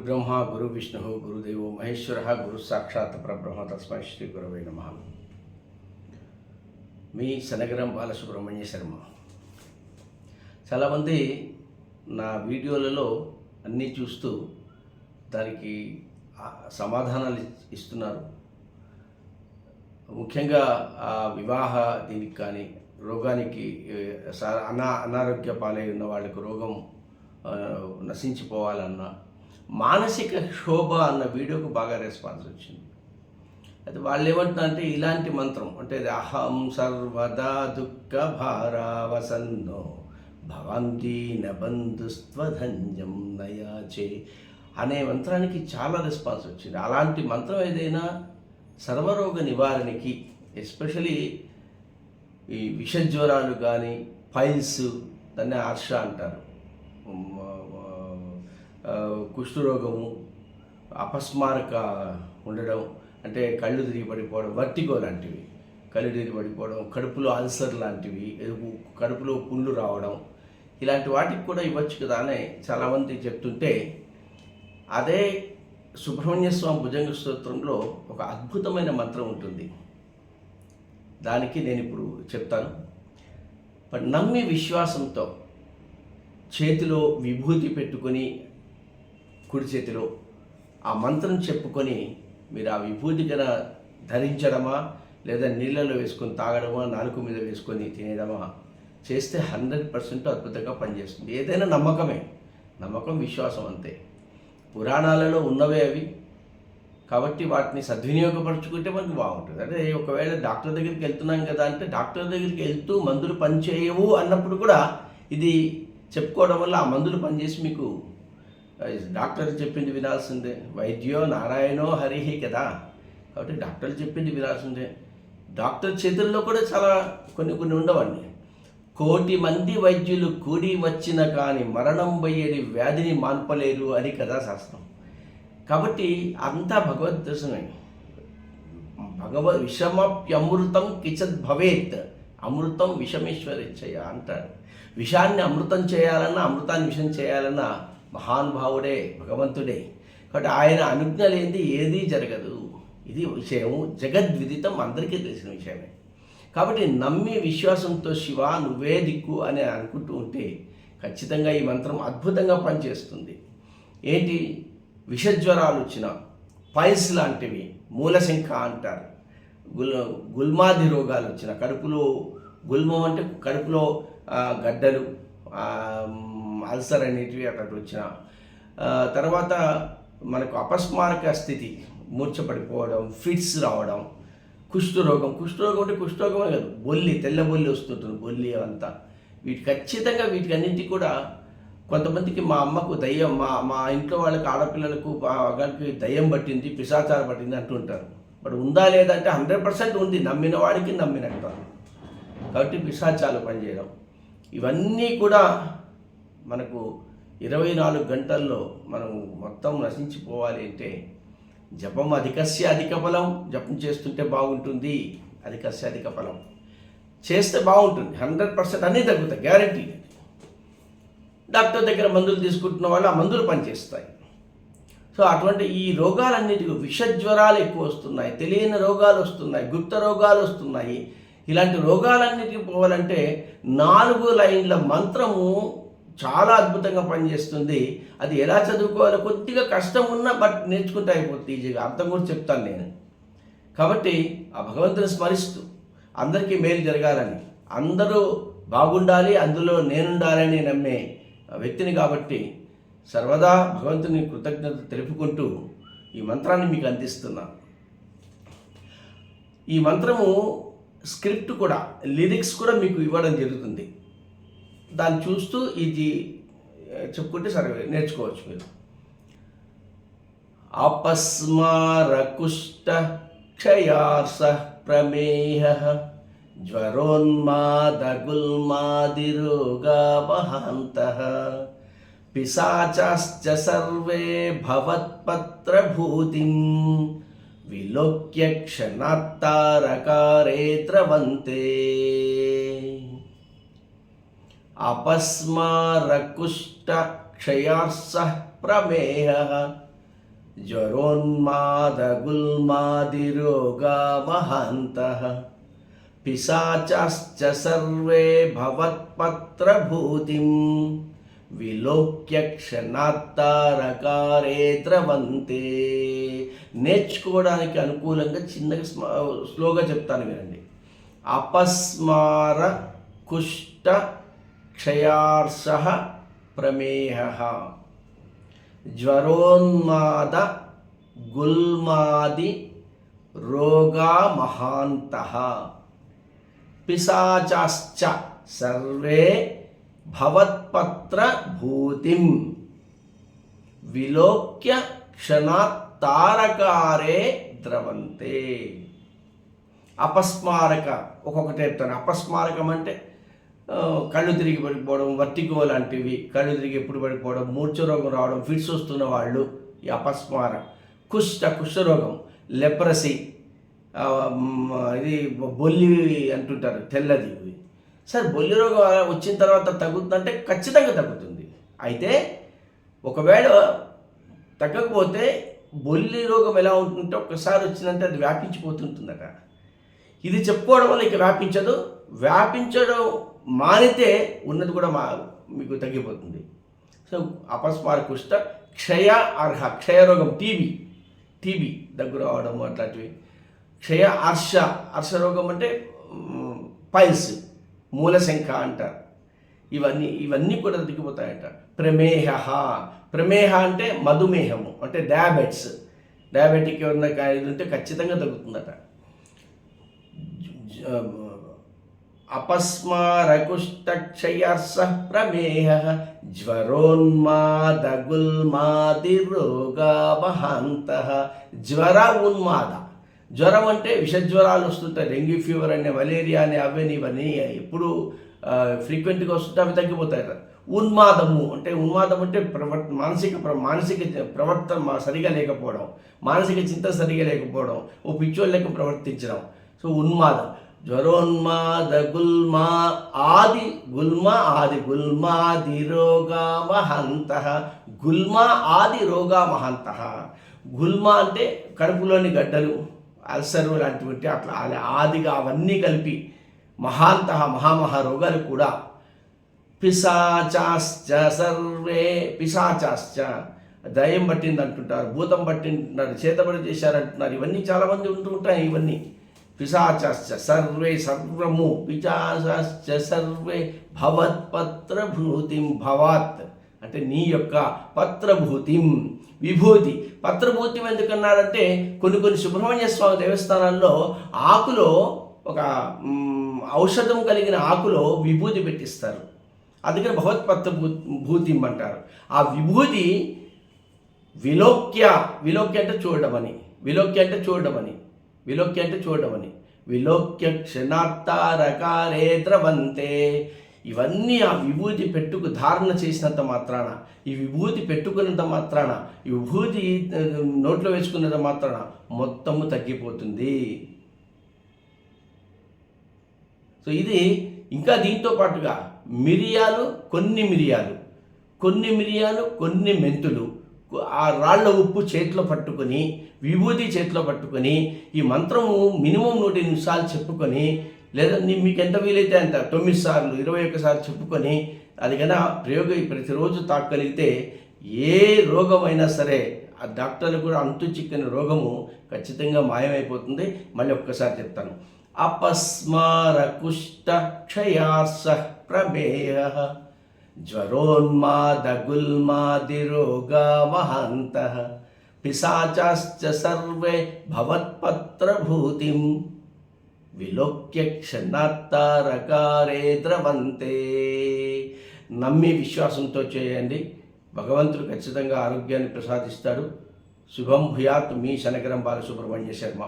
గురుబ్రహ్మ గురు విష్ణు గురుదేవో మహేశ్వర గురు సాక్షాత్ పరబ్రహ్మ తస్మై శ్రీ గురవే నమః. మీ సనగరం బాలసుబ్రహ్మణ్య శర్మ. చాలామంది నా వీడియోలలో అన్నీ చూస్తూ దానికి సమాధానాలు ఇస్తున్నారు. ముఖ్యంగా ఆ వివాహ దీనికి కానీ రోగానికి అనారోగ్య పాలై ఉన్న వాళ్ళకు రోగం నశించిపోవాలన్నా మానసిక శోభ అన్న వీడియోకు బాగా రెస్పాన్స్ వచ్చింది. అయితే వాళ్ళు ఏమంటున్నారంటే ఇలాంటి మంత్రం అంటే అహం సర్వదా దుఃఖ భారావసన్నో భవంతి నబంధుస్త్వధన్యం నయాచే అనే మంత్రానికి చాలా రెస్పాన్స్ వచ్చింది. అలాంటి మంత్రం ఏదైనా సర్వరోగ నివారణకి, ఎస్పెషలీ ఈ విషజ్వరాలు కానీ పైల్స్, దాన్ని ఆర్ష అంటారు, కుష్ఠరోగము, అపస్మారక ఉండడం అంటే కళ్ళు తిరిగి పడిపోవడం, వర్టిగో లాంటివి, కళ్ళు తిరిగి పడిపోవడం, కడుపులో అల్సర్ లాంటివి, కడుపులో పుండ్లు రావడం, ఇలాంటి వాటికి కూడా ఇవ్వచ్చు కదా అని చాలామంది చెప్తుంటే, అదే సుబ్రహ్మణ్య స్వామి భుజంగ స్తోత్రంలో ఒక అద్భుతమైన మంత్రం ఉంటుంది. దానికి నేను ఇప్పుడు చెప్తాను. నమ్మి విశ్వాసంతో చేతిలో విభూతి పెట్టుకొని, కుడి చేతిలో ఆ మంత్రం చెప్పుకొని మీరు ఆ విభూతి కన ధరించడమా లేదా నీళ్ళలో వేసుకొని తాగడమా, నాలుక మీద వేసుకొని తినేయడమా చేస్తే 100% అద్భుతంగా పనిచేస్తుంది. ఏదైనా నమ్మకమే, నమ్మకం విశ్వాసం అంతే. పురాణాలలో ఉన్నవే అవి, కాబట్టి వాటిని సద్వినియోగపరచుకుంటే మనకు బాగుంటుంది. అంటే ఒకవేళ డాక్టర్ దగ్గరికి వెళ్తున్నాం కదా అంటే డాక్టర్ దగ్గరికి వెళ్తూ మందులు పనిచేయవు అన్నప్పుడు కూడా ఇది చెప్పుకోవడం వల్ల ఆ మందులు పనిచేసి మీకు డాక్టర్ చెప్పింది వినాల్సిందే. వైద్యో నారాయణో హరిహి కదా, కాబట్టి డాక్టర్ చెప్పింది వినాల్సిందే. డాక్టర్ చేతుల్లో కూడా చాలా కొన్ని ఉండవండి. 1,000,000 మంది వైద్యులు కూడి వచ్చిన కానీ మరణం పోయేది వ్యాధిని మాన్పలేరు అని కదా శాస్త్రం. కాబట్టి అంతా భగవద్దర్శనమే. విషమప్యమృతం కిచద్ భవేత్, అమృతం విషమేశ్వరిచ్చయ అంటారు. విషాన్ని అమృతం చేయాలన్నా, అమృతాన్ని విషం చేయాలన్నా మహానుభావుడే, భగవంతుడే. కాబట్టి ఆయన అనుజ్ఞ లేనిది ఏదీ జరగదు. ఇది విషయము జగద్విదితం, అందరికీ తెలిసిన విషయమే. కాబట్టి నమ్మి విశ్వాసంతో శివ నువ్వే దిక్కు అని అనుకుంటూ ఉంటే ఖచ్చితంగా ఈ మంత్రం అద్భుతంగా పనిచేస్తుంది. ఏంటి, విషజ్వరాలు వచ్చిన, పైల్స్ లాంటివి, మూలశంఖ అంటారు, గుల్మాది రోగాలు వచ్చిన, కడుపులో గుల్మం అంటే కడుపులో గడ్డలు, అల్సర్ అనేటివి అక్కడ వచ్చిన, తర్వాత మనకు అపస్మారక స్థితి, మూర్ఛపడిపోవడం, ఫిట్స్ రావడం, కుష్ఠరోగం అంటే కుష్ఠరోగమే కాదు, బొల్లి, తెల్ల బొల్లి వస్తుంటుంది, బొల్లి అంతా. ఖచ్చితంగా వీటికన్నింటికి కూడా కొంతమందికి మా అమ్మకు దయ్యం, మా ఇంట్లో వాళ్ళకి ఆడపిల్లలకు వాళ్ళకి దయ్యం పట్టింది, పిశాచార పట్టింది అంటుంటారు. బట్ ఉందా లేదా అంటే 100% ఉంది, నమ్మిన వాడికి నమ్మినట్టు. కాబట్టి పిశాచాలు పనిచేయడం ఇవన్నీ కూడా మనకు 24 గంటల్లో మనం మొత్తం నశించిపోవాలి అంటే జపం అధికస్య అధిక ఫలం. జపం చేస్తుంటే బాగుంటుంది, అధికస్య అధిక ఫలం చేస్తే బాగుంటుంది. 100% అన్నీ తగ్గుతాయి, గ్యారంటీ. డాక్టర్ దగ్గర మందులు తీసుకుంటున్న వాళ్ళు ఆ మందులు పనిచేస్తాయి. సో అటువంటి ఈ రోగాలన్నిటికీ విషజ్వరాలు ఎక్కువ వస్తున్నాయి, తెలియని రోగాలు వస్తున్నాయి, గుప్త రోగాలు వస్తున్నాయి. ఇలాంటి రోగాలన్నిటికీ పోవాలంటే 4 లైన్ల మంత్రము చాలా అద్భుతంగా పనిచేస్తుంది. అది ఎలా చదువుకోవాలో కొద్దిగా కష్టం ఉన్నా బట్ నేర్చుకుంటే అయిపోతుంది ఈజీగా. అర్థం కూడా చెప్తాను నేను. కాబట్టి ఆ భగవంతుని స్మరిస్తూ అందరికీ మేలు జరగాలని, అందరూ బాగుండాలి, అందులో నేనుండాలని నమ్మే వ్యక్తిని కాబట్టి సర్వదా భగవంతుని కృతజ్ఞత తెలుపుకుంటూ ఈ మంత్రాన్ని మీకు అందిస్తున్నా. ఈ మంత్రము స్క్రిప్ట్ కూడా, లిరిక్స్ కూడా మీకు ఇవ్వడం జరుగుతుంది. దాన్ని చూస్తూ ఇది చెప్పుకుంటే సరే నేర్చుకోవచ్చు మీరు. అపస్మారకుష్ట క్షయార్స ప్రమేహ జ్వరోన్మాదగుల్మాదిరోగావహాంతః పిశాచాశ్చ సర్వే భవత్పత్రభూతిం విలోక్య క్షణాత్తారకారే ద్రవంతే. అపస్మారకుష్ట క్షయార్స ప్రమేహ జ్వరోన్మాదగుల్మాదిరోగా మహాంతః పిశాచాశ్చ సర్వే భవత్పత్రభూతిం విలోక్య క్షణాత్తారకారే ద్రవంతే. నేర్చుకోవడానికి అనుకూలంగా చిన్నగా స్లోగా చెప్తాను వినండి. అపస్మార కుష్ట క్షయార్షః ప్రమేహః జ్వరోన్మాద గుల్మాది రోగా మహాంతః పిశాచాశ్చ సర్వే భవత్పత్ర భూతిం విలోక్య క్షణాత్ తారకారే ద్రవంతే. అపస్మారక ఒక్కొక్కటి చెప్తాను. అపస్మారకం అంటే కళ్ళు తిరిగి పడిపోవడం, వర్టిగో లాంటివి, కళ్ళు తిరిగి ఎప్పుడు పడిపోవడం, మూర్ఛరోగం రావడం, ఫిట్స్ వస్తున్న వాళ్ళు ఈ అపస్మార. కుష్ఠరోగం, లెప్రసీ, ఇది బొల్లి అంటుంటారు, తెల్లది. సరే, బొల్లి రోగం వచ్చిన తర్వాత తగ్గుతుందంటే ఖచ్చితంగా తగ్గుతుంది. అయితే ఒకవేళ తగ్గకపోతే బొల్లి రోగం ఎలా ఉంటుందంటే ఒక్కసారి వచ్చిందంటే అది వ్యాపించిపోతుంటుందట. ఇది చెప్పుకోవడం వల్ల ఇక వ్యాపించదు. వ్యాపించడం మానితే ఉన్నది కూడా మీకు తగ్గిపోతుంది. సో అపస్మార కుష్ట క్షయ అర్హ, క్షయరోగం, టీబీ దగ్గర రావడం అట్లాంటివి. క్షయ అర్షరోగం అంటే పైల్స్, మూలశంఖ అంటారు. ఇవన్నీ కూడా తగ్గిపోతాయట. ప్రమేహ అంటే మధుమేహము, అంటే డయాబెటిక్ ఏమన్నా ఇది ఉంటే ఖచ్చితంగా తగ్గుతుందట. అపస్మారకుష్టక్షయర్షః ప్రమేహః జ్వరోన్మాదగుల్మాదిరోగా మహాంతః. జ్వరం అంటే విషజ్వరాలు వస్తుంటాయి. డెంగ్యూ ఫీవర్ అనే, మలేరియా అనే, ఇవన్నీ ఎప్పుడు ఫ్రీక్వెంట్గా వస్తుంటే అవి తగ్గిపోతాయి. ఉన్మాదం అంటే మానసిక ప్రవర్తన సరిగా లేకపోవడం, మానసిక చింత సరిగా లేకపోవడం, ఓ పిచ్చోళ్ళ లెక్క ప్రవర్తించడం. సో ఉన్మాదం. జ్వరోన్మాద గుల్మాది రోగా మహంతః. ఆది రోగా మహంతః. గుల్మ అంటే కడుపులోని గడ్డలు, అల్సరు లాంటివి, అట్లా ఆదిగా అవన్నీ కలిపి మహాంతః రోగాలు కూడా. పిశాచాశ్చ సర్వే, పిశాచాశ్చ దయ్యం పట్టింది అంటుంటారు, భూతం పట్టింటున్నారు, చేతబడి చేశారంటున్నారు. ఇవన్నీ చాలామంది ఉంటూ ఉంటాయి. ఇవన్నీ పిశాచాశ్చ సర్వే, సర్వము, పిశాచాశ్చ సర్వే భవత్పత్రభూతిం. భవాత్ అంటే నీ యొక్క పత్రభూతిం, విభూతి. పత్రభూతి ఎందుకన్నారంటే కొన్ని సుబ్రహ్మణ్య స్వామి దేవస్థానాల్లో ఆకులో ఒక ఔషధం కలిగిన ఆకులో విభూతి పెట్టిస్తారు. అందుకని భూతిం అంటారు. ఆ విభూతి విలోక్య అంటే చూడమని, విలోక్య క్షణాత్తారకారే ద్రవంతే. ఇవన్నీ ఆ విభూతి ధారణ చేసినంత మాత్రాన, ఈ విభూతి పెట్టుకున్నంత మాత్రాన, ఈ విభూతి నోట్లో వేసుకున్నంత మాత్రాన మొత్తము తగ్గిపోతుంది. సో ఇది ఇంకా దీంతో పాటుగా కొన్ని మెంతులు, ఆ రాళ్ల ఉప్పు చేతిలో పట్టుకొని, విభూతి చేతిలో పట్టుకొని, ఈ మంత్రము మినిమం 100 నిమిషాలు చెప్పుకొని, లేదా మీకు ఎంత వీలైతే అంత 9 సార్లు 21 సార్లు చెప్పుకొని, అది కన్నా ప్రతిరోజు తాకగలిగితే ఏ రోగమైనా సరే, ఆ డాక్టర్లు కూడా అంతు చిక్కని రోగము ఖచ్చితంగా మాయమైపోతుంది. మళ్ళీ ఒక్కసారి చెప్తాను. అపస్మార కుష్ట క్షయార్షః ప్రమేహః జ్వరోన్మాదగుల్మాదిరోగా మహాంతః పిశాచాశ్చ సర్వే భవత్పత్రభూతిం విలోక్య క్షణాత్తారకారే ద్రవంతే. నమ్మి విశ్వాసంతో చేయండి. భగవంతుడు ఖచ్చితంగా ఆరోగ్యాన్ని ప్రసాదిస్తాడు. శుభం భూయాత్. మీ శనగరం బాలసుబ్రహ్మణ్య శర్మ.